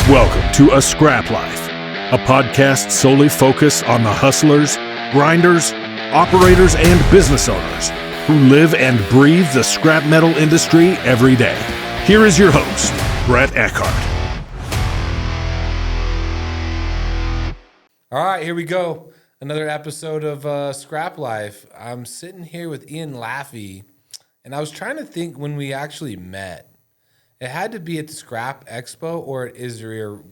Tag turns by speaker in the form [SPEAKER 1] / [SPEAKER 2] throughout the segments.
[SPEAKER 1] Welcome to A Scrap Life, a podcast solely focused on the hustlers, grinders, operators, and business owners who live and breathe the scrap metal industry every day. Here is your host, Brett Eckhart.
[SPEAKER 2] All right, here we go. Another episode of Scrap Life. I'm sitting here with Ian Laffey, and I was trying to think when we actually met. It had to be at the Scrap Expo or at Isri.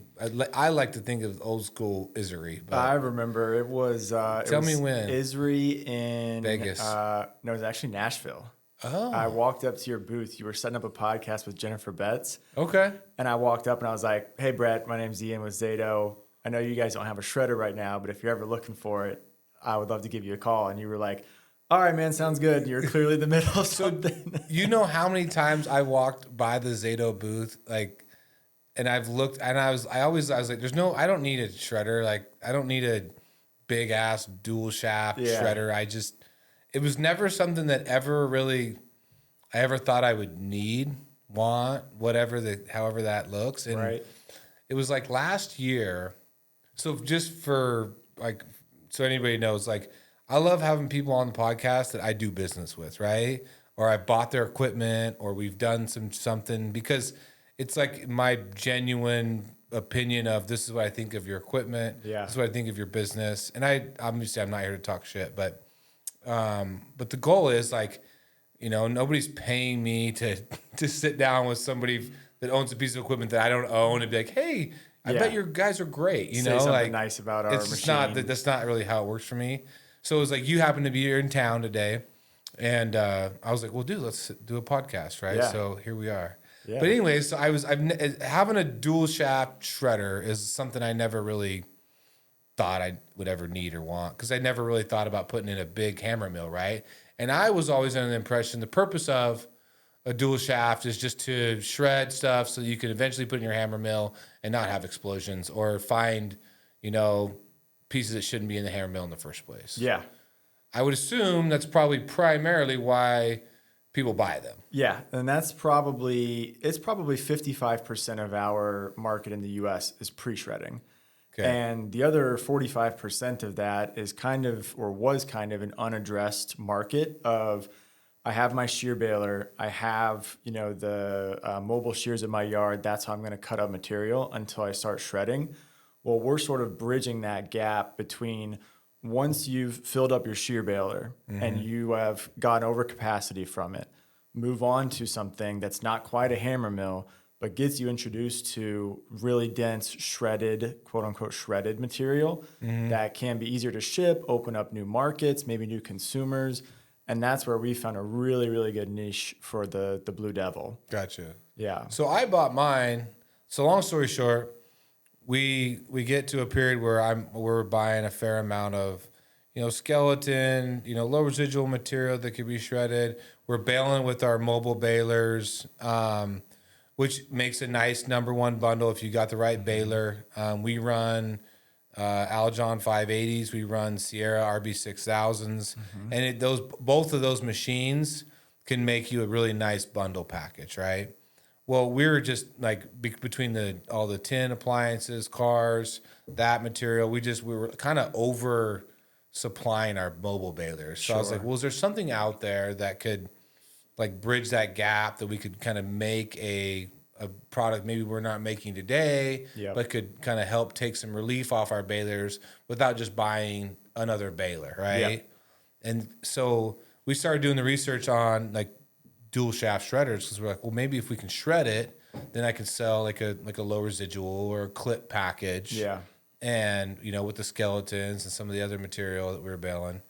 [SPEAKER 2] I like to think of old school Isri.
[SPEAKER 3] I remember it was.
[SPEAKER 2] Tell me when.
[SPEAKER 3] Isri in
[SPEAKER 2] Vegas.
[SPEAKER 3] No, it was actually Nashville.
[SPEAKER 2] Oh.
[SPEAKER 3] I walked up to your booth. You were setting up a podcast with Jennifer Betts.
[SPEAKER 2] Okay.
[SPEAKER 3] And I walked up and I was like, "Hey, Brett, my name's Ian with Zato. I know you guys don't have a shredder right now, but if you're ever looking for it, I would love to give you a call." And you were like, "All right, man, sounds good." You're clearly in the middle of something.
[SPEAKER 2] You know how many times I walked by the Zato booth, and I've looked, and I was like, I don't need a shredder. Like, I don't need a big ass dual shaft shredder. It was never something that I ever thought I would want, however that looks. And
[SPEAKER 3] Right.
[SPEAKER 2] It was like last year. So just so anybody knows, I love having people on the podcast that I do business with, right? Or I bought their equipment, or we've done something, because it's like my genuine opinion of this is what I think of your equipment.
[SPEAKER 3] Yeah.
[SPEAKER 2] This is what I think of your business. And I'm not here to talk shit, but the goal is nobody's paying me to sit down with somebody that owns a piece of equipment that I don't own and be like, hey, I bet your guys are great.
[SPEAKER 3] Say something nice about our machine.
[SPEAKER 2] That's not really how it works for me. So it was like, you happen to be here in town today. And I was like, well, dude, let's do a podcast, right?
[SPEAKER 3] Yeah.
[SPEAKER 2] So here we are.
[SPEAKER 3] Yeah.
[SPEAKER 2] But anyways, so having a dual shaft shredder is something I never really thought I would ever need or want, because I never really thought about putting in a big hammer mill, right? And I was always under the impression the purpose of a dual shaft is just to shred stuff so you can eventually put in your hammer mill and not have explosions, or find, pieces that shouldn't be in the hammer mill in the first place.
[SPEAKER 3] Yeah.
[SPEAKER 2] I would assume that's probably primarily why people buy them.
[SPEAKER 3] Yeah, and it's probably 55% of our market in the U.S. is pre-shredding.
[SPEAKER 2] Okay.
[SPEAKER 3] And the other 45% of that is was kind of an unaddressed market of, I have my shear baler, I have, the mobile shears in my yard, that's how I'm going to cut up material until I start shredding. Well, we're sort of bridging that gap between once you've filled up your shear baler and you have gotten over capacity from it, move on to something that's not quite a hammer mill, but gets you introduced to really dense shredded, quote unquote, shredded material that can be easier to ship, open up new markets, maybe new consumers. And that's where we found a really, really good niche for the Blue Devil.
[SPEAKER 2] Gotcha.
[SPEAKER 3] Yeah.
[SPEAKER 2] So I bought mine. So long story short, we get to a period where we're buying a fair amount of, skeleton, low residual material that could be shredded. We're baling with our mobile balers, which makes a nice number one bundle if you got the right baler. We run Aljon 580s, we run Sierra RB6000s, and both of those machines can make you a really nice bundle package, right? Well, we were just between all the tin appliances, cars, that material, we were kind of over supplying our mobile balers. So I was like, well, is there something out there that could bridge that gap, that we could kind of make a product maybe we're not making today, but could kind of help take some relief off our balers without just buying another baler, right? Yep. And so we started doing the research on dual shaft shredders, because we're like, well, maybe if we can shred it, then I can sell like a low residual or a clip package.
[SPEAKER 3] Yeah.
[SPEAKER 2] And, with the skeletons and some of the other material that we were baling.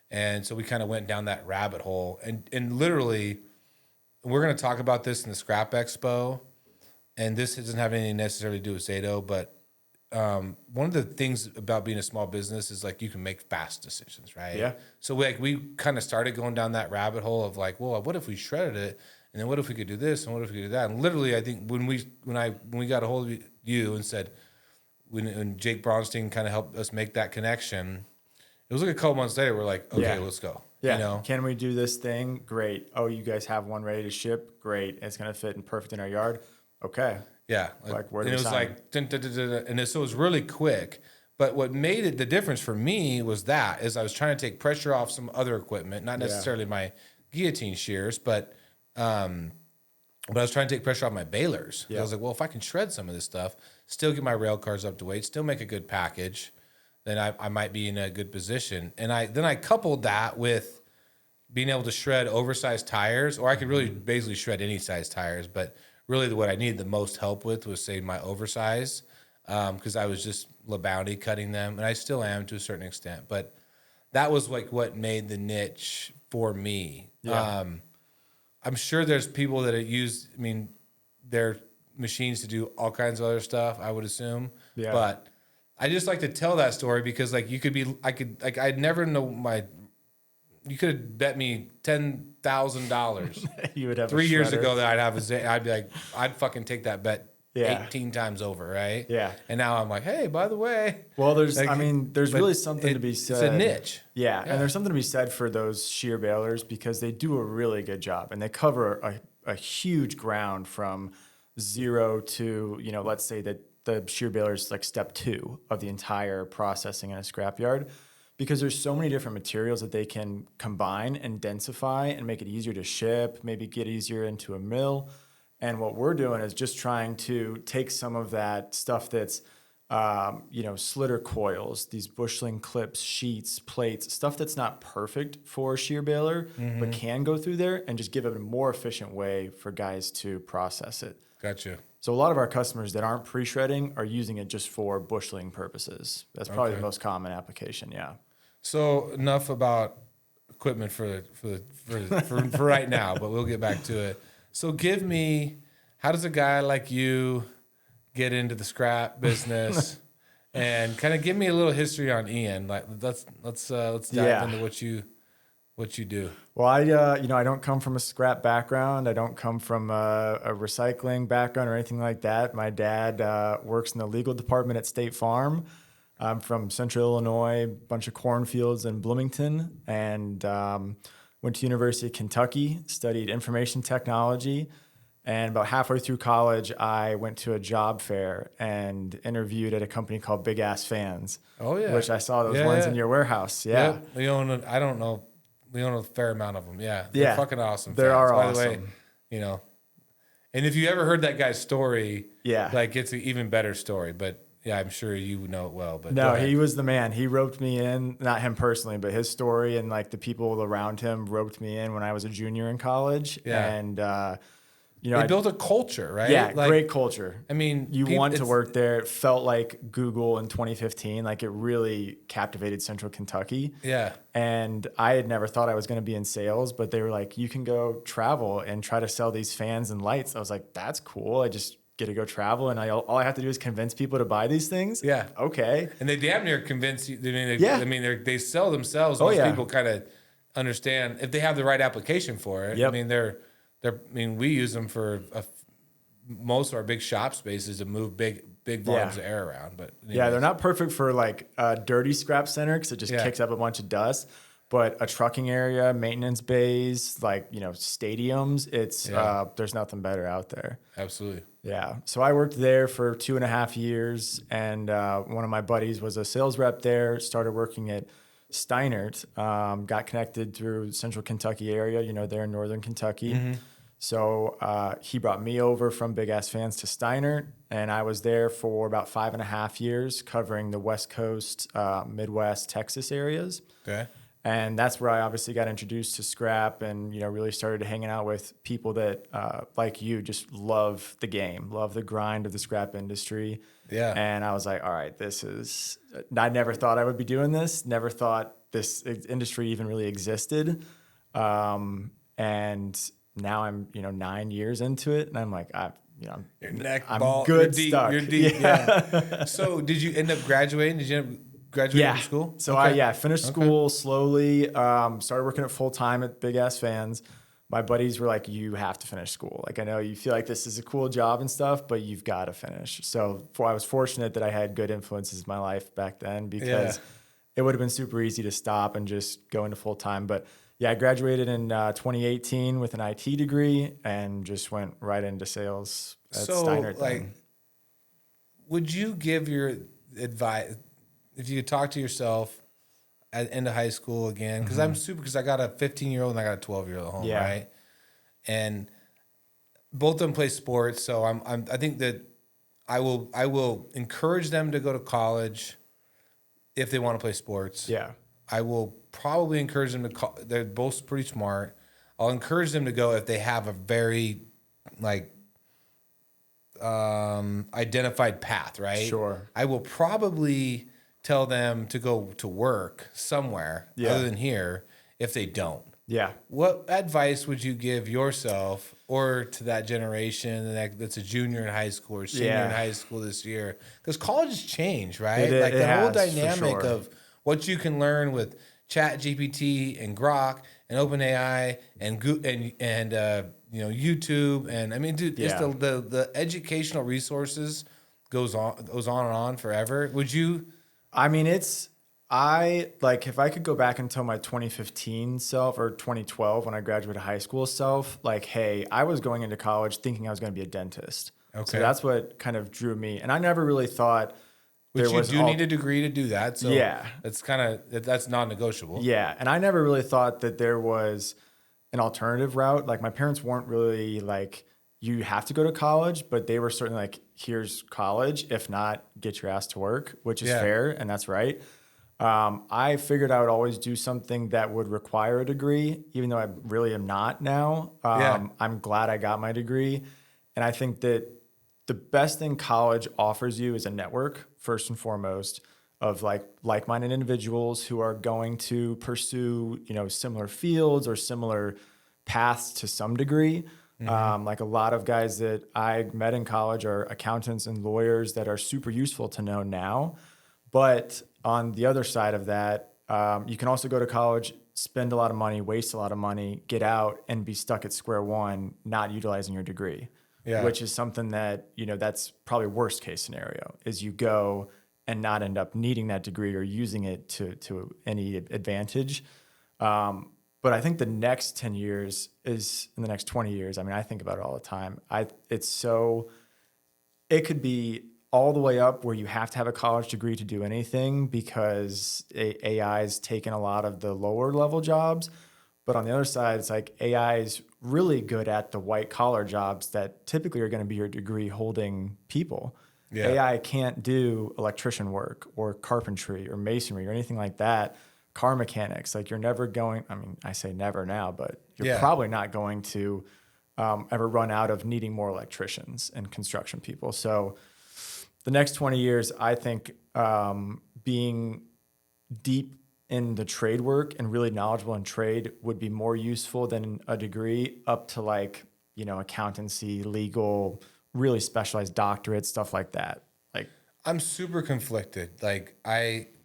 [SPEAKER 2] And so we kind of went down that rabbit hole. And literally, we're going to talk about this in the Scrap Expo. And this doesn't have anything necessarily to do with Zato, but one of the things about being a small business is you can make fast decisions, right?
[SPEAKER 3] Yeah.
[SPEAKER 2] So we kind of started going down that rabbit hole of well, what if we shredded it, and then what if we could do this, and what if we could do that? And literally, I think when we got a hold of you and said, when Jake Bronstein kind of helped us make that connection, it was a couple months later. We're like, okay, let's go.
[SPEAKER 3] Yeah. Can we do this thing? Great. Oh, you guys have one ready to ship? Great. It's gonna fit in perfect in our yard. Okay.
[SPEAKER 2] Yeah.
[SPEAKER 3] Like where
[SPEAKER 2] and
[SPEAKER 3] do
[SPEAKER 2] it
[SPEAKER 3] we
[SPEAKER 2] was
[SPEAKER 3] sign?
[SPEAKER 2] like, dun, dun, dun, dun, dun, and so it was really quick. But what made it the difference for me was that is I was trying to take pressure off some other equipment, not necessarily my guillotine shears, but I was trying to take pressure off my balers. I was like, well, if I can shred some of this stuff, still get my rail cars up to weight, still make a good package, then I might be in a good position. And I coupled that with being able to shred oversized tires, or I could really basically shred any size tires, but really what I needed the most help with was, say, my oversize, because I was just LaBounty cutting them, and I still am to a certain extent. But that was like what made the niche for me.
[SPEAKER 3] Yeah.
[SPEAKER 2] I'm sure there's people that use, their machines to do all kinds of other stuff, I would assume.
[SPEAKER 3] Yeah.
[SPEAKER 2] But I just like to tell that story because like I'd never know you could have bet me $10,000
[SPEAKER 3] You would have
[SPEAKER 2] 3
[SPEAKER 3] a
[SPEAKER 2] years
[SPEAKER 3] shredder.
[SPEAKER 2] ago that I'd be like, I'd fucking take that bet 18 times over, right?
[SPEAKER 3] Yeah.
[SPEAKER 2] And now I'm like, hey, by the way.
[SPEAKER 3] Well, there's
[SPEAKER 2] Like,
[SPEAKER 3] there's
[SPEAKER 2] but
[SPEAKER 3] really something to be said.
[SPEAKER 2] It's a niche.
[SPEAKER 3] Yeah, and there's something to be said for those shear balers because they do a really good job and they cover a huge ground from 0 to, let's say that the shear baler is like step 2 of the entire processing in a scrapyard because there's so many different materials that they can combine and densify and make it easier to ship, maybe get easier into a mill. And what we're doing is just trying to take some of that stuff that's slitter coils, these bushling clips, sheets, plates, stuff that's not perfect for a shear baler, but can go through there and just give it a more efficient way for guys to process it.
[SPEAKER 2] Gotcha.
[SPEAKER 3] So a lot of our customers that aren't pre-shredding are using it just for bushling purposes. That's probably the most common application. Yeah.
[SPEAKER 2] So enough about equipment for right now, but we'll get back to it. So how does a guy like you get into the scrap business, and kind of give me a little history on Ian. Like let's dive into what you do.
[SPEAKER 3] Well, I don't come from a scrap background. I don't come from a recycling background or anything like that. My dad works in the legal department at State Farm. I'm from Central Illinois, a bunch of cornfields in Bloomington, and went to University of Kentucky, studied information technology. And about halfway through college, I went to a job fair and interviewed at a company called Big Ass Fans. Oh, yeah. Which I saw those ones in your warehouse. Yeah.
[SPEAKER 2] Yep. We own a fair amount of them. Yeah.
[SPEAKER 3] They're
[SPEAKER 2] fucking awesome.
[SPEAKER 3] They are
[SPEAKER 2] By
[SPEAKER 3] awesome.
[SPEAKER 2] the way, and if you ever heard that guy's story,
[SPEAKER 3] yeah,
[SPEAKER 2] like it's an even better story. But yeah, I'm sure you know it well. But
[SPEAKER 3] no, he was the man. He roped me in, not him personally, but his story and like the people around him roped me in when I was a junior in college.
[SPEAKER 2] Yeah.
[SPEAKER 3] And,
[SPEAKER 2] they built a culture, right?
[SPEAKER 3] Yeah, great culture.
[SPEAKER 2] I mean,
[SPEAKER 3] you want to work there. It felt like Google in 2015. Like it really captivated Central Kentucky.
[SPEAKER 2] Yeah.
[SPEAKER 3] And I had never thought I was going to be in sales, but they were like, you can go travel and try to sell these fans and lights. I was like, that's cool. I just get to go travel, and all I have to do is convince people to buy these things.
[SPEAKER 2] Yeah.
[SPEAKER 3] Okay.
[SPEAKER 2] And they damn near convince you.
[SPEAKER 3] Yeah.
[SPEAKER 2] They sell themselves. Most people kind of understand if they have the right application for it.
[SPEAKER 3] Yep.
[SPEAKER 2] We use them for most of our big shop spaces to move big volumes of air around. But anyways.
[SPEAKER 3] Yeah, they're not perfect for like a dirty scrap center because it just kicks up a bunch of dust. But a trucking area, maintenance bays, like stadiums, there's nothing better out there.
[SPEAKER 2] Absolutely.
[SPEAKER 3] Yeah. So I worked there for 2.5 years, and one of my buddies was a sales rep there. Started working at Steinert, got connected through Central Kentucky area, there in Northern Kentucky. Mm-hmm. So he brought me over from Big Ass Fans to Steinert, and I was there for about 5.5 years covering the West Coast, Midwest, Texas areas.
[SPEAKER 2] Okay.
[SPEAKER 3] And that's where I obviously got introduced to scrap and, really started hanging out with people that, like you, just love the game, love the grind of the scrap industry.
[SPEAKER 2] Yeah.
[SPEAKER 3] And I was like, all right, I never thought I would be doing this. Never thought this industry even really existed. And now I'm, 9 years into it, and I'm like, I'm good
[SPEAKER 2] deep,
[SPEAKER 3] stuck.
[SPEAKER 2] You're deep. Yeah. So did you end up graduating? Did you end up graduating from school?
[SPEAKER 3] So I finished school slowly, started working at full time at Big Ass Fans. My buddies were like, you have to finish school. Like, I know you feel like this is a cool job and stuff, but you've got to finish. So I was fortunate that I had good influences in my life back then because it would have been super easy to stop and just go into full time. But Yeah, I graduated in 2018 with an IT degree and just went right into sales at
[SPEAKER 2] So,
[SPEAKER 3] Steinert
[SPEAKER 2] like,
[SPEAKER 3] then.
[SPEAKER 2] would you give your advice if you could talk to yourself at into high school again? Because because I got a 15-year-old and I got a 12-year-old at home,
[SPEAKER 3] Yeah.
[SPEAKER 2] right? And both of them play sports, so I think that I will encourage them to go to college if they want to play sports.
[SPEAKER 3] Yeah.
[SPEAKER 2] I will probably encourage them to. They're both pretty smart. I'll encourage them to go if they have a very like identified path, right?
[SPEAKER 3] Sure.
[SPEAKER 2] I will probably tell them to go to work somewhere
[SPEAKER 3] Yeah.
[SPEAKER 2] other than here if they don't.
[SPEAKER 3] Yeah.
[SPEAKER 2] What advice would you give yourself or to that generation that's a junior in high school or senior in high school this year? Because college has changed, right? Like the whole dynamic of what you can learn with Chat GPT and Grok and OpenAI and YouTube and I mean, dude, it's the educational resources goes on forever. Would you?
[SPEAKER 3] I mean, if I could go back and tell my 2015 self or 2012 when I graduated high school self, like, hey, I was going into college thinking I was going to be a dentist.
[SPEAKER 2] Okay.
[SPEAKER 3] So that's what kind of drew me. And I never really thought
[SPEAKER 2] Which you do need a degree to do that. So that's non-negotiable.
[SPEAKER 3] Yeah. And I never really thought that there was an alternative route. Like my parents weren't really like, you have to go to college, but they were certainly like, here's college. If not, get your ass to work, which is fair. And that's right. I figured I would always do something that would require a degree, even though I really am not now. I'm glad I got my degree. And I think that the best thing college offers you is a network, first and foremost, of like-minded individuals who are going to pursue, similar fields or similar paths to some degree. Like a lot of guys that I met in college are accountants and lawyers that are super useful to know now. But on the other side of that, you can also go to college, spend a lot of money, waste a lot of money, get out and be stuck at square one, not utilizing your degree, which is something that, that's probably worst case scenario is you go and not end up needing that degree or using it to any advantage. But I think the next 10 years is in the next 20 years. I mean, I think about it all the time. It could be all the way up where you have to have a college degree to do anything because AI is taking a lot of the lower level jobs. But on the other side, it's like AI is really good at the white collar jobs that typically are going to be your degree holding people. Yeah. AI can't do electrician work or carpentry or masonry or anything like that. Car mechanics, like you're never going, I mean, I say never now, but you're probably not going to ever run out of needing more electricians and construction people. So the next 20 years, I think being deep in the trade work and really knowledgeable in trade would be more useful than a degree up to accountancy, legal, really specialized doctorate, stuff like that. Like
[SPEAKER 2] I'm super conflicted.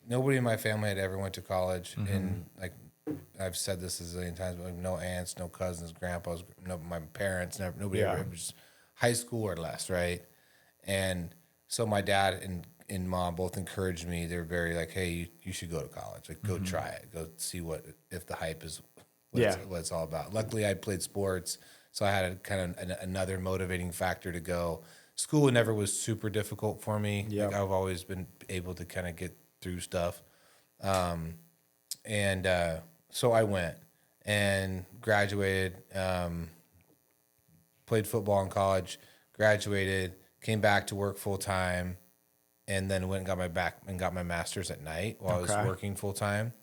[SPEAKER 2] Nobody in my family had ever went to college, and I've said this a zillion times, but no aunts, no cousins, grandpas, my parents, nobody ever. It was just high school or less, right? And so my dad and mom both encouraged me. They're very like, hey, you should go to college. Like, go try it. Go see if the hype is what it's all about. Luckily, I played sports, so I had another motivating factor to go. School never was super difficult for me. Yep. Like, I've always been able to kind of get through stuff. So I went and graduated, played football in college, graduated, came back to work full time, and then went and got my master's at night while I was working full time.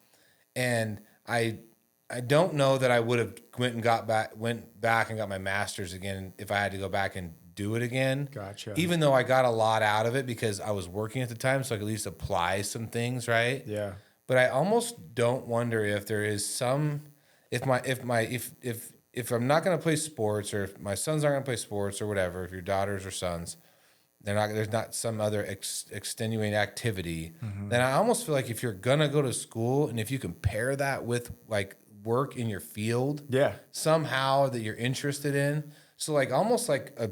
[SPEAKER 2] And I don't know that I would have went back and got my master's again if I had to go back and do it again.
[SPEAKER 3] Gotcha.
[SPEAKER 2] Even though I got a lot out of it because I was working at the time, so I could at least apply some things, right?
[SPEAKER 3] Yeah.
[SPEAKER 2] But I almost don't wonder if there is some if I'm not going to play sports, or if my sons aren't going to play sports or whatever, if your daughters or sons, there's not some other extenuating activity, then I almost feel like if you're going to go to school and if you can pair that with like work in your field, somehow that you're interested in. So like almost like a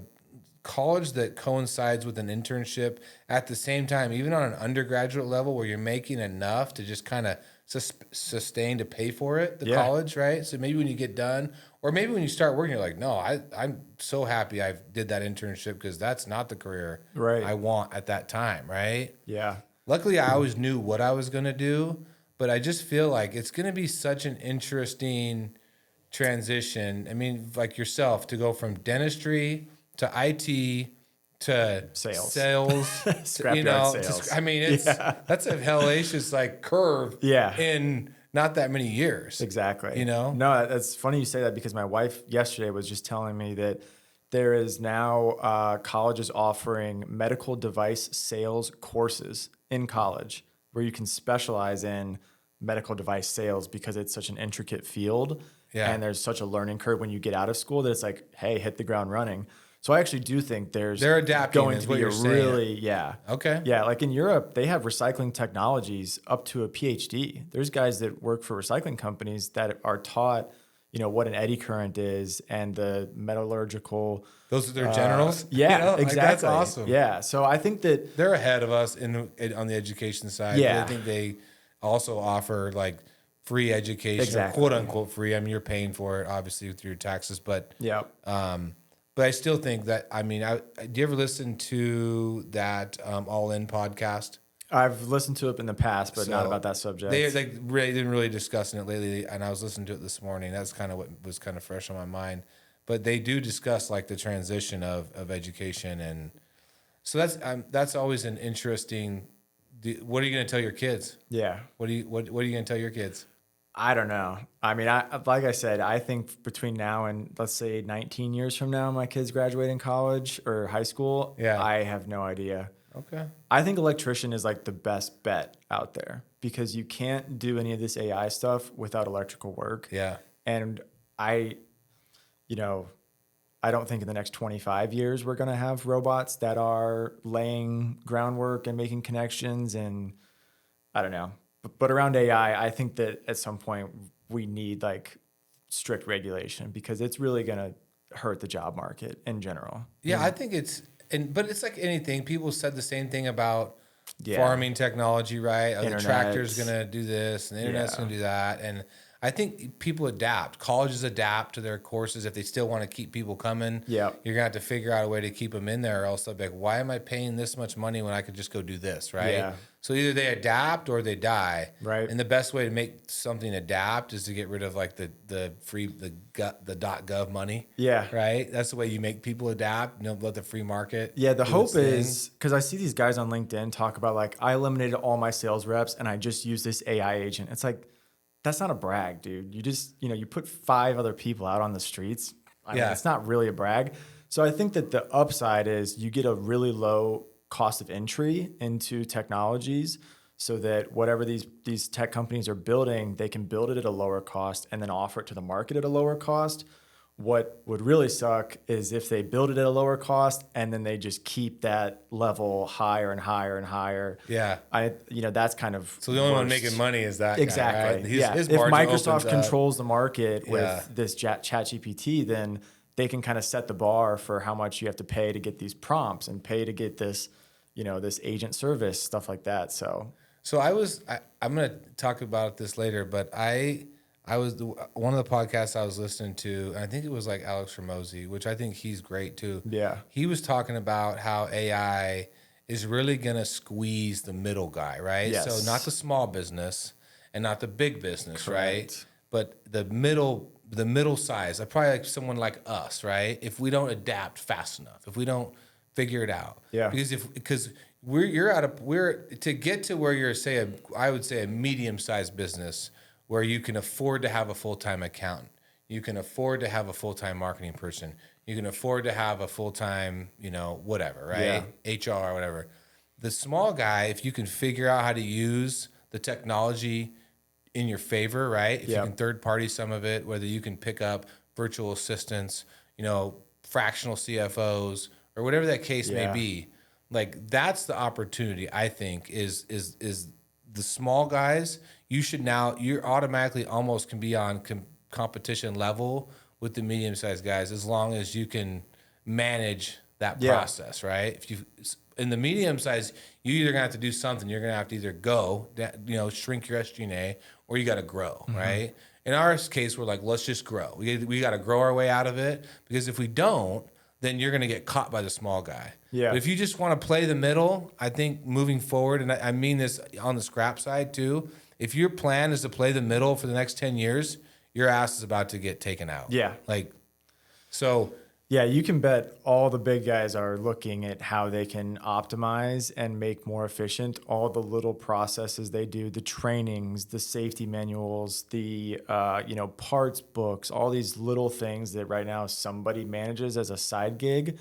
[SPEAKER 2] college that coincides with an internship at the same time, even on an undergraduate level where you're making enough to just kind of sustain to pay for it, the college, right? So maybe when you get done, or maybe when you start working, you're like, no, I'm so happy I did that internship because that's not the career I want at that time, right?
[SPEAKER 3] Yeah.
[SPEAKER 2] Luckily, I always knew what I was going to do, but I just feel like it's going to be such an interesting transition. I mean, like yourself, to go from dentistry to IT to sales,
[SPEAKER 3] Scrapyard sales.
[SPEAKER 2] I mean, that's a hellacious like curve in not that many years.
[SPEAKER 3] Exactly.
[SPEAKER 2] No,
[SPEAKER 3] that's funny you say that because my wife yesterday was just telling me that there is now colleges offering medical device sales courses in college where you can specialize in medical device sales because it's such an intricate field and there's such a learning curve when you get out of school that it's like, hey, hit the ground running. So I actually do think they're adapting going to be a really like in Europe they have recycling technologies up to a PhD. There's guys that work for recycling companies that are taught what an eddy current is and the metallurgical.
[SPEAKER 2] Those are their generals.
[SPEAKER 3] Exactly.
[SPEAKER 2] Like, that's awesome.
[SPEAKER 3] Yeah, so I think that
[SPEAKER 2] they're ahead of us on the education side. Yeah, I think they also offer like free education, quote unquote free. I mean, you're paying for it obviously through your taxes, but but I still think that, I mean, do you ever listen to that All In podcast?
[SPEAKER 3] I've listened to it in the past, but not about that subject.
[SPEAKER 2] They didn't really discussing it lately, and I was listening to it this morning. That's kind of what was kind of fresh on my mind. But they do discuss like the transition of education, and so that's always an interesting. What are you going to tell your kids?
[SPEAKER 3] Yeah.
[SPEAKER 2] What are you going to tell your kids?
[SPEAKER 3] I don't know. I mean, like I said, I think between now and let's say 19 years from now, my kids graduating college or high school. Yeah. I have no idea.
[SPEAKER 2] Okay.
[SPEAKER 3] I think electrician is like the best bet out there because you can't do any of this AI stuff without electrical work.
[SPEAKER 2] Yeah.
[SPEAKER 3] And I don't think in the next 25 years we're going to have robots that are laying groundwork and making connections, and I don't know. But around AI, I think that at some point we need like strict regulation because it's really going to hurt the job market in general.
[SPEAKER 2] Yeah, I think but it's like anything. People said the same thing about farming technology, right? The tractor's going to do this and the internet's going to do that. And I think people adapt. Colleges adapt to their courses if they still want to keep people coming. Yeah, you're gonna have to figure out a way to keep them in there, or else they'll be like, "Why am I paying this much money when I could just go do this?" Right? Yeah. So either they adapt or they die. Right. And the best way to make something adapt is to get rid of like the .gov money. Yeah. Right. That's the way you make people adapt. Let the free market.
[SPEAKER 3] Yeah. The hope is because I see these guys on LinkedIn talk about like I eliminated all my sales reps and I just use this AI agent. It's like. That's not a brag, dude. You just, you put 5 other people out on the streets. I mean, it's not really a brag. So I think that the upside is you get a really low cost of entry into technologies so that whatever these tech companies are building, they can build it at a lower cost and then offer it to the market at a lower cost. What would really suck is if they build it at a lower cost and then they just keep that level higher and higher and higher. Yeah. That's kind of
[SPEAKER 2] so the only one making money is that
[SPEAKER 3] exactly. Guy, right? If Microsoft controls the market with this ChatGPT, then they can kind of set the bar for how much you have to pay to get these prompts and pay to get this, this agent service, stuff like that. So
[SPEAKER 2] I'm going to talk about this later, but one of the podcasts I was listening to, and I think it was like Alex Ramosi, which I think he's great too. Yeah. He was talking about how AI is really going to squeeze the middle guy, right? Yes. So not the small business and not the big business, correct, right? But the middle size, probably like someone like us, right? If we don't adapt fast enough, if we don't figure it out. Yeah. Because we're to get to where you're I would say a medium-sized business where you can afford to have a full-time accountant. You can afford to have a full-time marketing person. You can afford to have a full-time, whatever, right? Yeah. HR or whatever. The small guy, if you can figure out how to use the technology in your favor, right? If you can third-party some of it, whether you can pick up virtual assistants, fractional CFOs, or whatever that case may be, like that's the opportunity, I think, is the small guys. You're automatically almost can be on competition level with the medium-sized guys as long as you can manage that
[SPEAKER 3] Yeah.
[SPEAKER 2] process, right? If you in the medium size, you either gonna have to do something. You're gonna have to either go, shrink your SG&A, or you got to grow, right? In our case, we're like, let's just grow. We got to grow our way out of it, because if we don't, then you're gonna get caught by the small guy.
[SPEAKER 3] Yeah.
[SPEAKER 2] But if you just want to play the middle, I think moving forward, and I mean this on the scrap side too. If your plan is to play the middle for the next 10 years, your ass is about to get taken out.
[SPEAKER 3] Yeah.
[SPEAKER 2] So.
[SPEAKER 3] Yeah, you can bet all the big guys are looking at how they can optimize and make more efficient all the little processes they do, the trainings, the safety manuals, the parts books, all these little things that right now somebody manages as a side gig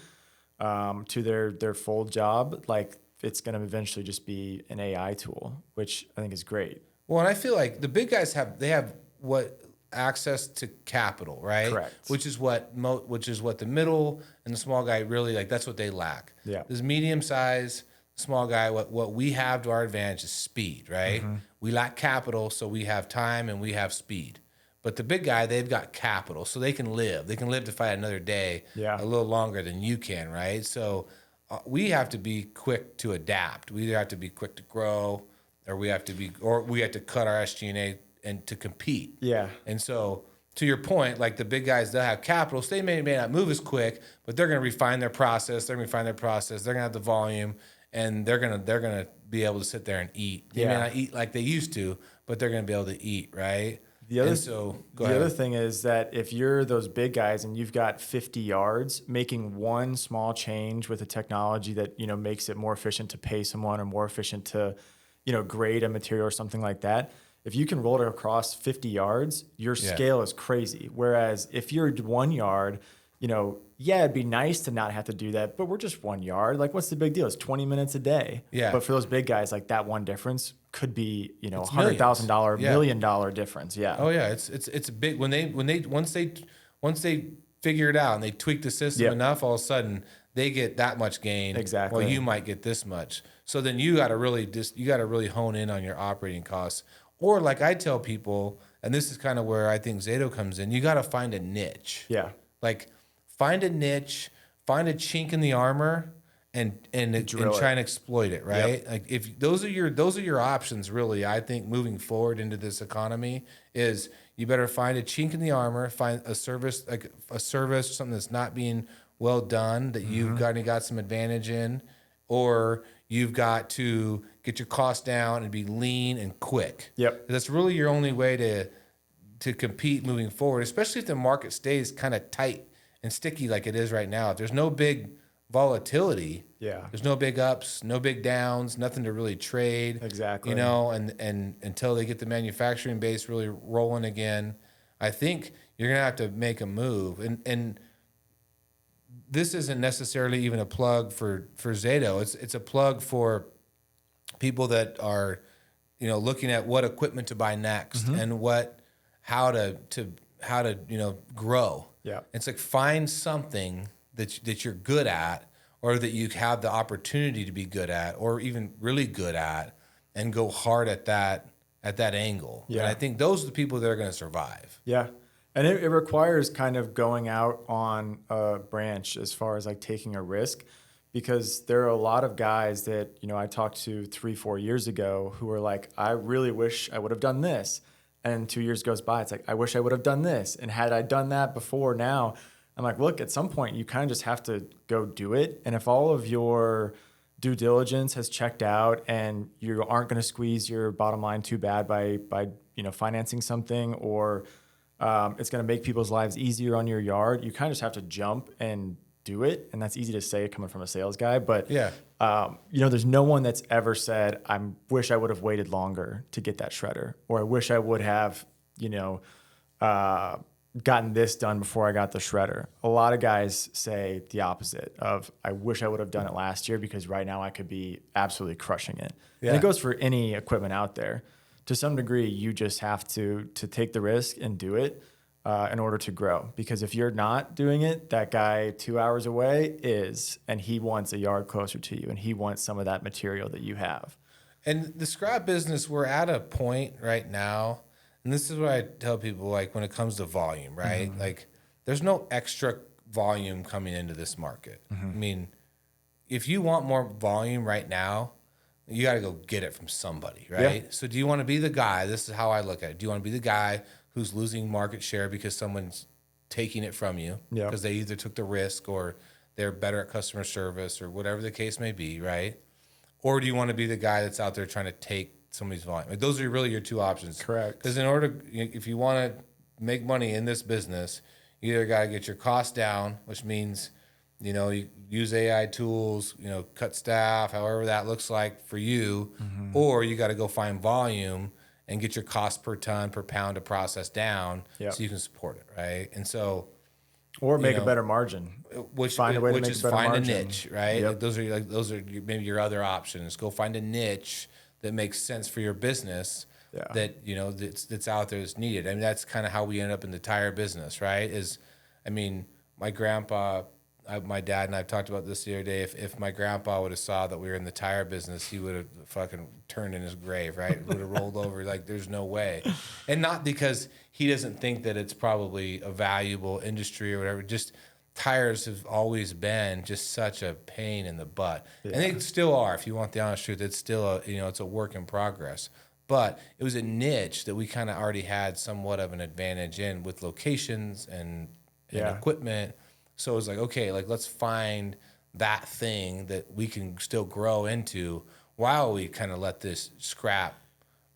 [SPEAKER 3] to their full job. Like, it's going to eventually just be an AI tool, which I think is great.
[SPEAKER 2] Well, and I feel like the big guys have what access to capital, right?
[SPEAKER 3] Correct.
[SPEAKER 2] Which is what the middle and the small guy really like. That's what they lack.
[SPEAKER 3] Yeah.
[SPEAKER 2] This medium size, small guy, what we have to our advantage is speed, right? We lack capital, so we have time and we have speed. But the big guy, they've got capital, so they can live. They can live to fight another day a little longer than you can, right? So we have to be quick to adapt. We either have to be quick to grow, or we have to cut our SG&A and to compete.
[SPEAKER 3] Yeah.
[SPEAKER 2] And so, to your point, like the big guys, they'll have capital, so they may not move as quick, but they're going to refine their process. They're going to have the volume, and they're going to be able to sit there and eat. They may not eat like they used to, but they're going to be able to eat, right?
[SPEAKER 3] The other thing is that if you're those big guys and you've got 50 yards, making one small change with a technology that makes it more efficient to pay someone or more efficient to grade a material or something like that. If you can roll it across 50 yards, your scale is crazy. Whereas if you're 1 yard, it'd be nice to not have to do that, but we're just 1 yard. Like, what's the big deal? It's 20 minutes a day.
[SPEAKER 2] Yeah.
[SPEAKER 3] But for those big guys, like that one difference could be, $100,000, $1 million difference. Yeah.
[SPEAKER 2] Oh yeah, it's a big once they figure it out and they tweak the system enough, all of a sudden they get that much gain.
[SPEAKER 3] Exactly.
[SPEAKER 2] Well, you might get this much. So then you got to really hone in on your operating costs. Or like I tell people, and this is kind of where I think Zato comes in, you got to find a niche.
[SPEAKER 3] Yeah.
[SPEAKER 2] Like, find a niche, find a chink in the armor, and try and exploit it, right?
[SPEAKER 3] Yep.
[SPEAKER 2] Like, if those are your options, really, I think moving forward into this economy is you better find a chink in the armor, find a service, something that's not being well done, that you've got some advantage in, or you've got to get your costs down and be lean and quick.
[SPEAKER 3] Yep.
[SPEAKER 2] That's really your only way to compete moving forward, especially if the market stays kind of tight and sticky like it is right now. If there's no big volatility, there's no big ups, no big downs, nothing to really trade.
[SPEAKER 3] Exactly.
[SPEAKER 2] And until they get the manufacturing base really rolling again, I think you're gonna have to make a move. And this isn't necessarily even a plug for Zato. It's a plug for people that are, looking at what equipment to buy next and how to grow.
[SPEAKER 3] Yeah.
[SPEAKER 2] It's like, find something that you're good at, or that you have the opportunity to be good at, or even really good at, and go hard at that angle.
[SPEAKER 3] Yeah.
[SPEAKER 2] And I think those are the people that are going to survive.
[SPEAKER 3] Yeah. And it requires kind of going out on a branch as far as like taking a risk, because there are a lot of guys that, I talked to 3-4 years ago who are like, I really wish I would have done this. And 2 years goes by, it's like, I wish I would have done this. And had I done that before now, I'm like, look, at some point you kind of just have to go do it. And if all of your due diligence has checked out and you aren't going to squeeze your bottom line too bad by financing something, or it's going to make people's lives easier on your yard, you kind of just have to jump and do it. And that's easy to say coming from a sales guy, but there's no one that's ever said, I wish I would have waited longer to get that shredder, or I wish I would have, gotten this done before I got the shredder. A lot of guys say the opposite of, I wish I would have done it last year because right now I could be absolutely crushing it. Yeah. And it goes for any equipment out there. To some degree, you just have to take the risk and do it in order to grow. Because if you're not doing it, that guy 2 hours away is, and he wants a yard closer to you, and he wants some of that material that you have.
[SPEAKER 2] And the scrap business, we're at a point right now, and this is what I tell people, like, when it comes to volume, right? Like, there's no extra volume coming into this market. I mean, if you want more volume right now, you got to go get it from somebody, right?
[SPEAKER 3] Yeah.
[SPEAKER 2] So do you want to be the guy? This is how I look at it. Do you want to be the guy who's losing market share because someone's taking it from you
[SPEAKER 3] Yeah.
[SPEAKER 2] because they either took the risk or they're better at customer service or whatever the case may be, right? Or do you want to be the guy that's out there trying to take somebody's volume? Like, those are really your two options.
[SPEAKER 3] Correct.
[SPEAKER 2] Because in order, if you want to make money in this business, you either got to get your costs down, which means, you use AI tools, cut staff, however that looks like for you, or you got to go find volume and get your cost per ton, per pound of process down
[SPEAKER 3] Yep.
[SPEAKER 2] so you can support it, right? And so,
[SPEAKER 3] Or make a better margin.
[SPEAKER 2] find a niche, right?
[SPEAKER 3] Yep.
[SPEAKER 2] Like those are maybe your other options. Go find a niche that makes sense for your business.
[SPEAKER 3] Yeah.
[SPEAKER 2] That that's out there that's needed. I mean, that's kind of how we end up in the tire business, right? My grandpa, my dad and I've talked about this the other day. If my grandpa would have saw that we were in the tire business, he would have fucking turned in his grave, right? Would have rolled over. Like, there's no way. And not because he doesn't think that it's probably a valuable industry or whatever. Just tires have always been just such a pain in the butt. Yeah. And they still are. If you want the honest truth, it's still it's a work in progress. But it was a niche that we kind of already had somewhat of an advantage in with locations and equipment. So it was like, okay, let's find that thing that we can still grow into while we kind of let this scrap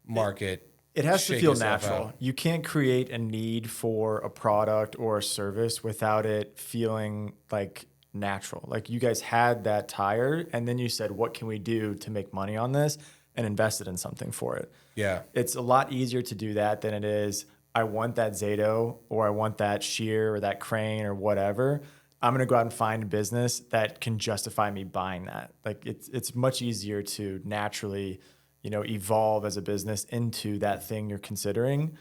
[SPEAKER 2] market.
[SPEAKER 3] It has to feel natural.
[SPEAKER 2] Out.
[SPEAKER 3] You can't create a need for a product or a service without it feeling like natural. Like, you guys had that tire and then you said, what can we do to make money on this, and invested in something for it.
[SPEAKER 2] Yeah.
[SPEAKER 3] It's a lot easier to do that than it is, I want that Zato or I want that shear or that crane or whatever. I'm going to go out and find a business that can justify me buying that. Like, it's much easier to naturally, evolve as a business into that thing you're considering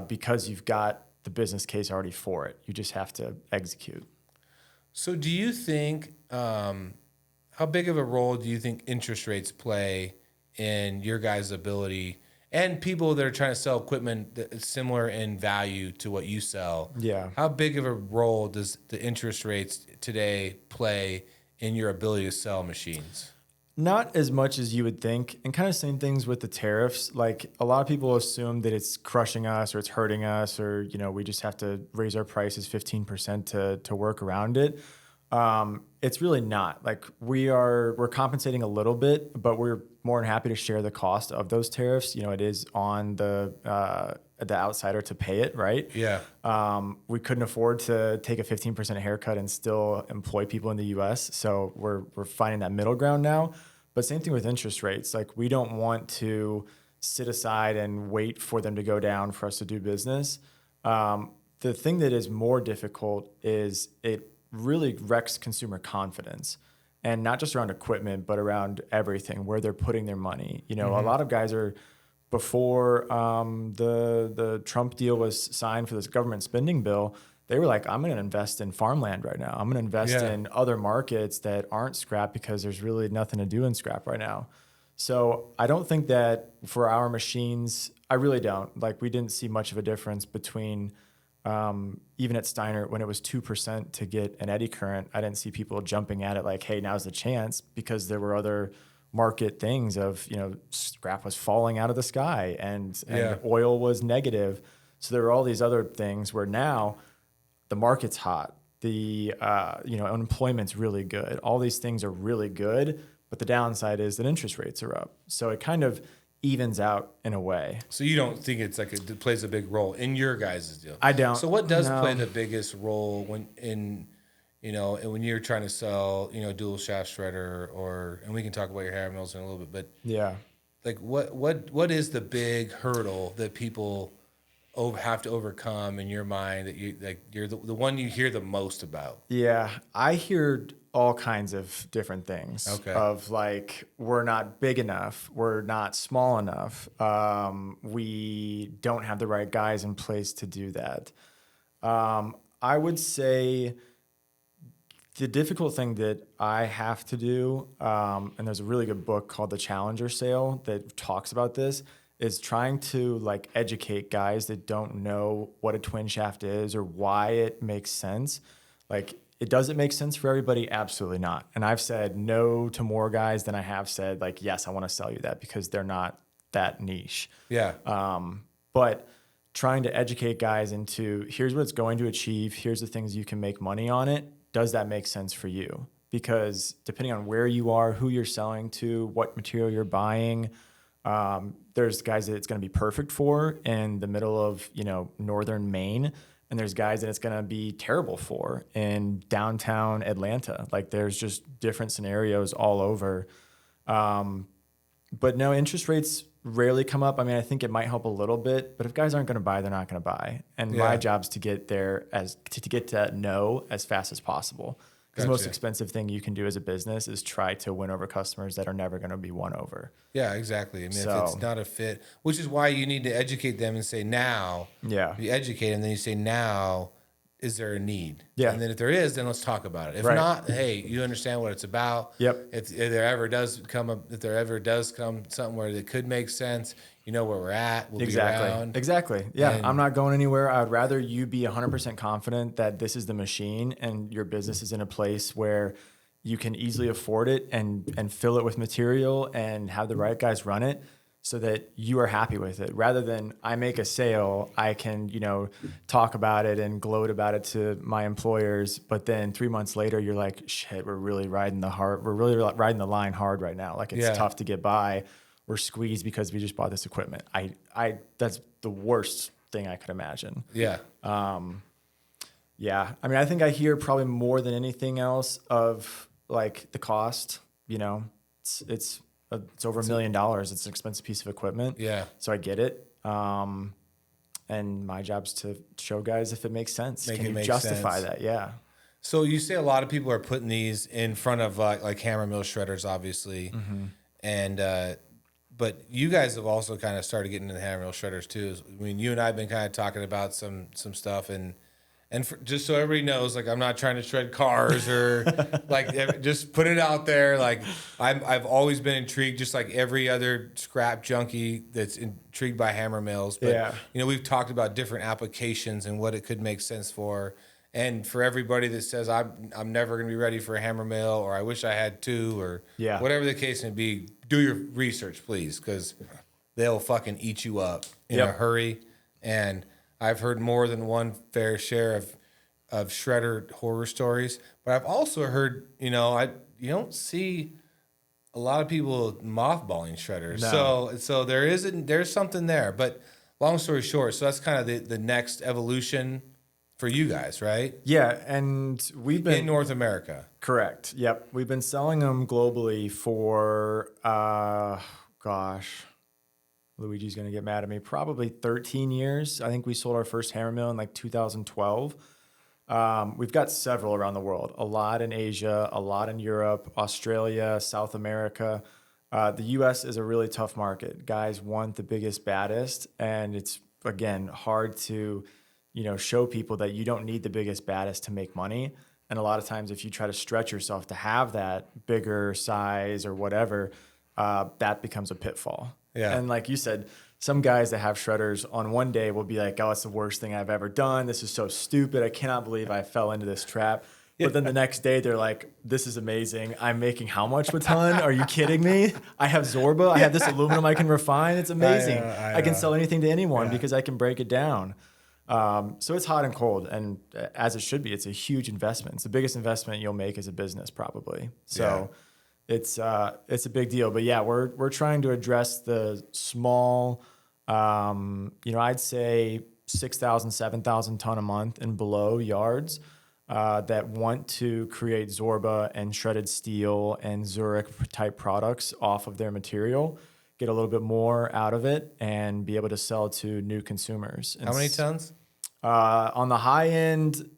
[SPEAKER 3] because you've got the business case already for it. You just have to execute.
[SPEAKER 2] So do you think, how big of a role do you think interest rates play in your guys' ability and people that are trying to sell equipment that's similar in value to what you sell?
[SPEAKER 3] Yeah.
[SPEAKER 2] How big of a role does the interest rates today play in your ability to sell machines?
[SPEAKER 3] Not as much as you would think, and kind of same things with the tariffs. Like, a lot of people assume that it's crushing us or it's hurting us, or, we just have to raise our prices 15% to work around it. It's really not. Like, we're compensating a little bit, but we're more than happy to share the cost of those tariffs. It is on the outsider to pay it, right?
[SPEAKER 2] Yeah.
[SPEAKER 3] We couldn't afford to take a 15% haircut and still employ people in the U.S. So we're finding that middle ground now. But same thing with interest rates. Like, we don't want to sit aside and wait for them to go down for us to do business. The thing that is more difficult is it really wrecks consumer confidence, and not just around equipment, but around everything, where they're putting their money. A lot of guys are, before the Trump deal was signed for this government spending bill, they were like, I'm going to invest in farmland right now. I'm going to invest in other markets that aren't scrap because there's really nothing to do in scrap right now. So I don't think that for our machines, I really don't. Like, we didn't see much of a difference between even at Steiner, when it was 2% to get an eddy current, I didn't see people jumping at it like, hey, now's the chance, because there were other market things of, scrap was falling out of the sky and oil was negative. So there were all these other things where now the market's hot. The, unemployment's really good. All these things are really good, but the downside is that interest rates are up. So it kind of evens out in a way.
[SPEAKER 2] So you don't think it's like it plays a big role in your guys' deal?
[SPEAKER 3] I don't.
[SPEAKER 2] So what does play the biggest role when when you're trying to sell, dual shaft shredder, and we can talk about your hair mills in a little bit, but like what is the big hurdle that people have to overcome in your mind that you're the one you hear the most about?
[SPEAKER 3] Yeah, I hear all kinds of different things.
[SPEAKER 2] Okay.
[SPEAKER 3] Of like, we're not big enough, we're not small enough, we don't have the right guys in place to do that. I would say the difficult thing that I have to do, and there's a really good book called The Challenger Sale that talks about this, is trying to educate guys that don't know what a twin shaft is or why it makes sense. Like, does it make sense for everybody? Absolutely not. And I've said no to more guys than I have said, like, yes, I want to sell you that, because they're not that niche.
[SPEAKER 2] Yeah.
[SPEAKER 3] But trying to educate guys into, here's what it's going to achieve, here's the things you can make money on it. Does that make sense for you? Because depending on where you are, who you're selling to, what material you're buying, there's guys that it's going to be perfect for in the middle of, northern Maine. And there's guys that it's going to be terrible for in downtown Atlanta. Like, there's just different scenarios all over. But no, interest rates rarely come up. I mean, I think it might help a little bit, but if guys aren't going to buy, they're not going to buy. And my job's to get there to get to that no as fast as possible. Because the most expensive thing you can do as a business is try to win over customers that are never going to be won over.
[SPEAKER 2] Yeah, exactly. I mean, if it's not a fit, which is why you need to educate them and say now.
[SPEAKER 3] Yeah.
[SPEAKER 2] You educate them, then you say now, is there a need?
[SPEAKER 3] Yeah.
[SPEAKER 2] And then if there is, then let's talk about it. If not, hey, you understand what it's about.
[SPEAKER 3] Yep.
[SPEAKER 2] If there ever does come something where it could make sense, you know where we're at. We'll be around.
[SPEAKER 3] Exactly. Yeah. I'm not going anywhere. I would rather you be 100% confident that this is the machine and your business is in a place where you can easily afford it and fill it with material and have the right guys run it, so that you are happy with it, rather than I make a sale, I can, talk about it and gloat about it to my employers. But then 3 months later, you're like, shit, we're really riding the line hard right now. Like, it's tough to get by. We're squeezed because we just bought this equipment. That's the worst thing I could imagine.
[SPEAKER 2] Yeah.
[SPEAKER 3] Yeah. I mean, I think I hear probably more than anything else of like the cost, it's over $1 million. It's an expensive piece of equipment.
[SPEAKER 2] Yeah.
[SPEAKER 3] So I get it. And my job's to show guys if it makes sense. Can you justify that? Yeah.
[SPEAKER 2] So you say a lot of people are putting these in front of like hammer mill shredders, obviously. Mm-hmm. And, but you guys have also kind of started getting into the hammer mill shredders too. I mean, you and I have been kind of talking about some stuff, and just so everybody knows, like, I'm not trying to shred cars or like, just put it out there. Like, I've always been intrigued, just like every other scrap junkie that's intrigued by hammer mills. But, we've talked about different applications and what it could make sense for. And for everybody that says, I'm never going to be ready for a hammer mill, or I wish I had two, or whatever the case may be, do your research, please, because they'll fucking eat you up in a hurry. And I've heard more than one fair share of shredder horror stories, but I've also heard, you don't see a lot of people mothballing shredders. No. So there's something there. But long story short, so that's kind of the next evolution for you guys, right?
[SPEAKER 3] Yeah, and we've been
[SPEAKER 2] in North America.
[SPEAKER 3] Correct. Yep, we've been selling them globally for Luigi's going to get mad at me, probably 13 years. I think we sold our first hammer mill in like 2012. We've got several around the world, a lot in Asia, a lot in Europe, Australia, South America. The US is a really tough market. Guys want the biggest, baddest, and it's, again, hard to, show people that you don't need the biggest, baddest to make money. And a lot of times if you try to stretch yourself to have that bigger size or whatever, that becomes a pitfall. Yeah. And like you said, some guys that have shredders on one day will be like, oh, it's the worst thing I've ever done. This is so stupid. I cannot believe I fell into this trap. But then the next day they're like, this is amazing. I'm making how much per ton? Are you kidding me? I have Zorba. I have this aluminum I can refine. It's amazing. I can sell anything to anyone because I can break it down. So it's hot and cold, and as it should be. It's a huge investment. It's the biggest investment you'll make as a business, probably. So it's a big deal. But yeah, we're trying to address the small, I'd say 6,000, 7,000 ton a month and below yards that want to create Zorba and shredded steel and Zurich type products off of their material, get a little bit more out of it, and be able to sell to new consumers.
[SPEAKER 2] How many tons?
[SPEAKER 3] On the high end,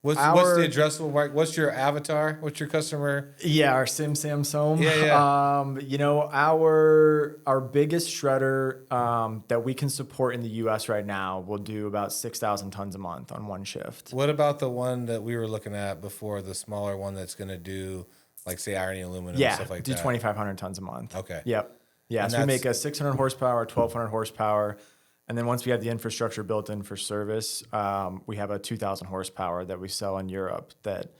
[SPEAKER 2] what's the addressable market? What's your avatar? What's your customer?
[SPEAKER 3] Yeah, our Sim Sam Som.
[SPEAKER 2] Yeah.
[SPEAKER 3] Our biggest shredder that we can support in the U.S. right now will do about 6,000 tons a month on one shift.
[SPEAKER 2] What about the one that we were looking at before, the smaller one that's going to do, like, say, iron and aluminum and stuff like that?
[SPEAKER 3] Yeah, do 2,500 tons a month.
[SPEAKER 2] Okay.
[SPEAKER 3] Yep. Yeah, so we make a 600 horsepower, 1,200 horsepower. And then once we have the infrastructure built in for service, we have a 2,000 horsepower that we sell in Europe that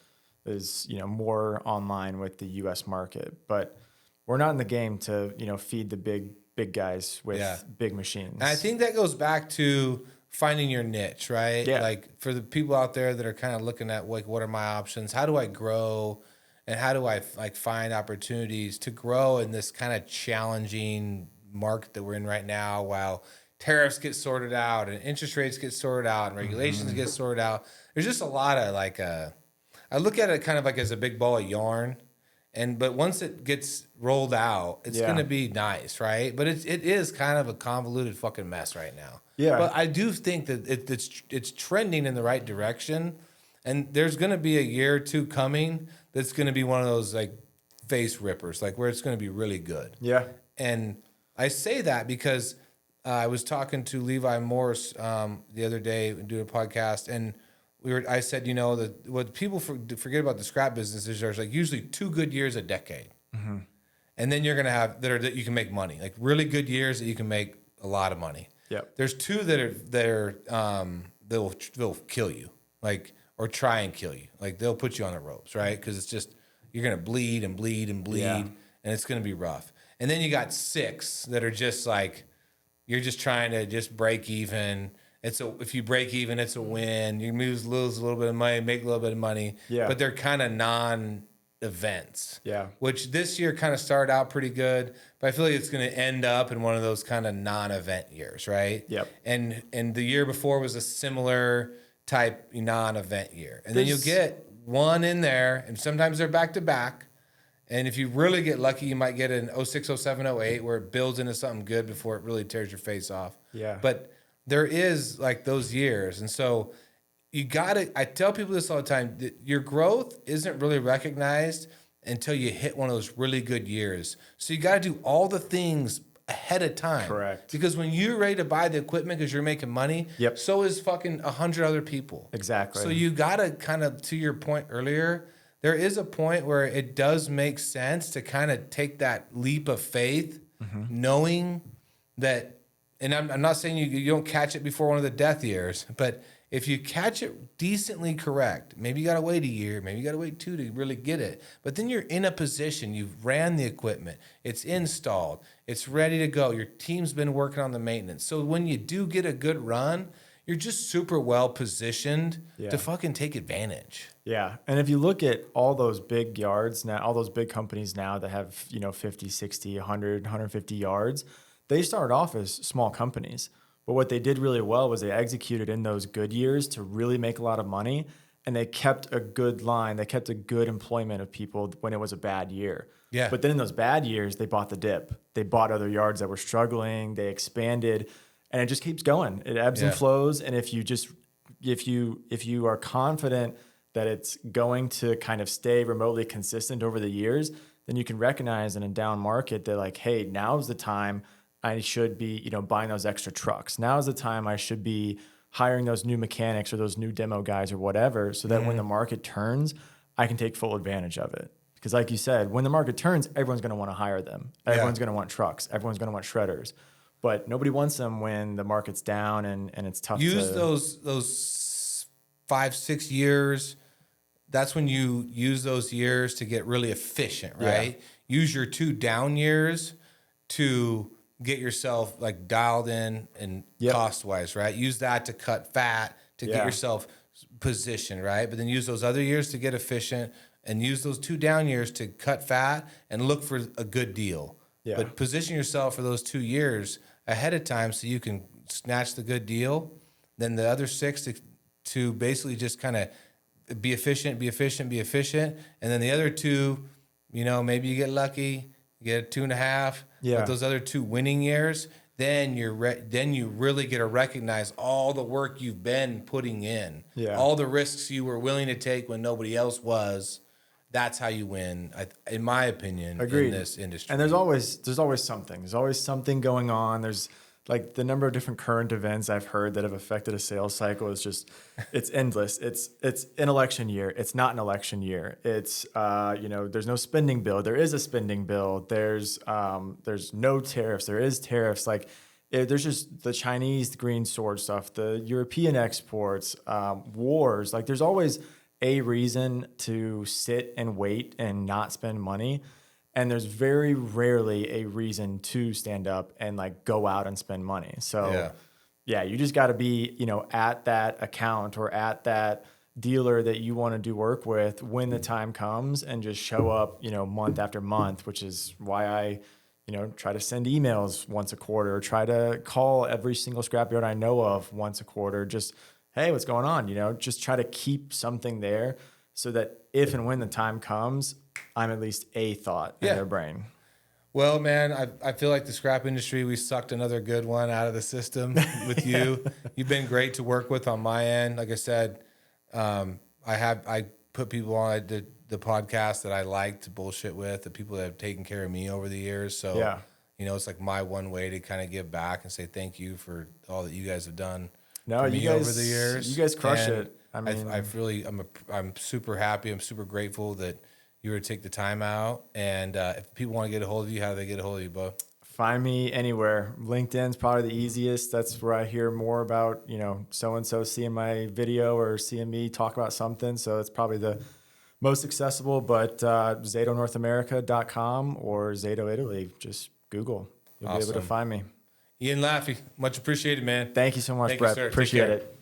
[SPEAKER 3] is, more online with the U.S. market. But we're not in the game to, feed the big guys with big machines.
[SPEAKER 2] And I think that goes back to finding your niche, right?
[SPEAKER 3] Yeah.
[SPEAKER 2] Like for the people out there that are kind of looking at like, what are my options? How do I grow? And how do I like find opportunities to grow in this kind of challenging market that we're in right now while tariffs get sorted out and interest rates get sorted out and regulations get sorted out? There's just a lot of like I look at it kind of like as a big ball of yarn. But once it gets rolled out, it's going to be nice, right? But it is kind of a convoluted fucking mess right now.
[SPEAKER 3] Yeah.
[SPEAKER 2] But I do think that it's trending in the right direction. And there's going to be a year or two coming that's going to be one of those like face rippers, like where it's going to be really good.
[SPEAKER 3] Yeah.
[SPEAKER 2] And I say that because I was talking to Levi Morse the other day doing a podcast, and I said, that what people forget about the scrap business is there's like usually 2 good years a decade, and then you're gonna have that you can make money, like really good years that you can make a lot of money.
[SPEAKER 3] Yep.
[SPEAKER 2] There's 2 they'll kill you, like, or try and kill you, like they'll put you on the ropes, right? Because it's just you're gonna bleed and bleed and bleed, and it's gonna be rough. And then you got 6 that are just like you're just trying to just break even. If you break even, it's a win. You lose a little bit of money, make a little bit of money.
[SPEAKER 3] Yeah.
[SPEAKER 2] But they're kind of non-events.
[SPEAKER 3] Yeah.
[SPEAKER 2] Which this year kind of started out pretty good, but I feel like it's going to end up in one of those kind of non-event years, right?
[SPEAKER 3] Yep.
[SPEAKER 2] And the year before was a similar type non-event year. And then you'll get one in there, and sometimes they're back to back. And if you really get lucky, you might get an 06, 07, 08 where it builds into something good before it really tears your face off.
[SPEAKER 3] Yeah.
[SPEAKER 2] But there is like those years. And so I tell people this all the time, that your growth isn't really recognized until you hit one of those really good years. So you got to do all the things ahead of time.
[SPEAKER 3] Correct.
[SPEAKER 2] Because when you're ready to buy the equipment because you're making money, so is fucking 100 other people.
[SPEAKER 3] Exactly.
[SPEAKER 2] So you got to kind of, to your point earlier, there is a point where it does make sense to kind of take that leap of faith, knowing that. And I'm not saying you don't catch it before one of the death years, but if you catch it decently correct, maybe you got to wait a year, maybe you got to wait 2 to really get it. But then you're in a position, you've ran the equipment, it's installed, it's ready to go. Your team's been working on the maintenance. So when you do get a good run, you're just super well positioned to fucking take advantage.
[SPEAKER 3] Yeah. And if you look at all those big yards now, all those big companies now that have, 50, 60, 100, 150 yards, they started off as small companies, but what they did really well was they executed in those good years to really make a lot of money, and they kept a good line. They kept a good employment of people when it was a bad year.
[SPEAKER 2] Yeah.
[SPEAKER 3] But then in those bad years, they bought the dip. They bought other yards that were struggling. They expanded, and it just keeps going. It ebbs and flows. And if you are confident that it's going to kind of stay remotely consistent over the years, then you can recognize in a down market that like, hey, now's the time I should be, buying those extra trucks. Now is the time I should be hiring those new mechanics or those new demo guys or whatever, so that when the market turns, I can take full advantage of it. Because like you said, when the market turns, everyone's going to want to hire them. Everyone's going to want trucks. Everyone's going to want shredders. But nobody wants them when the market's down and it's tough
[SPEAKER 2] Use
[SPEAKER 3] to...
[SPEAKER 2] those 5-6 years. That's when you use those years to get really efficient, right? Yeah. Use your 2 down years to get yourself like dialed in and cost wise, right? Use that to cut fat, to get yourself positioned, right? But then use those other years to get efficient, and use those 2 down years to cut fat and look for a good deal. Yeah. But position yourself for those 2 years ahead of time so you can snatch the good deal. Then the other 6 to basically just kind of be efficient. And then the other 2, maybe you get lucky, you get a 2.5. Yeah. But those other 2 winning years, then you really get to recognize all the work you've been putting in, all the risks you were willing to take when nobody else was. That's how you win, in my opinion.
[SPEAKER 3] Agreed.
[SPEAKER 2] In this industry.
[SPEAKER 3] And there's always something. There's always something going on. There's like the number of different current events I've heard that have affected a sales cycle is just, it's endless. It's an election year. It's not an election year. It's, there's no spending bill. There is a spending bill. There's no tariffs. There is tariffs. Like there's just the Chinese green sword stuff, the European exports, wars. Like there's always a reason to sit and wait and not spend money. And there's very rarely a reason to stand up and like go out and spend money. So yeah, you just got to be, at that account or at that dealer that you want to do work with when the time comes, and just show up, month after month, which is why I, try to send emails once a quarter, try to call every single scrapyard I know of once a quarter. Just, hey, what's going on? Just try to keep something there so that if and when the time comes, I'm at least a thought in their brain.
[SPEAKER 2] Well, man, I feel like the scrap industry, we sucked another good one out of the system with you. You've been great to work with on my end. Like I said, I put people on the podcast that I like to bullshit with, the people that have taken care of me over the years. So, it's like my one way to kind of give back and say thank you for all that you guys have done for me over the years.
[SPEAKER 3] You guys crush it. I mean,
[SPEAKER 2] I'm super happy. I'm super grateful that you were to take the time out. And if people want to get a hold of you, how do they get a hold of you, Bo?
[SPEAKER 3] Find me anywhere. LinkedIn's probably the easiest. That's where I hear more about, so-and-so seeing my video or seeing me talk about something. So it's probably the most accessible, but ZatoNorthAmerica.com or Zato Italy, just Google. You'll be able to find me.
[SPEAKER 2] Ian Laffey, much appreciated, man.
[SPEAKER 3] Thank you so much, Brett.
[SPEAKER 2] You,
[SPEAKER 3] appreciate it.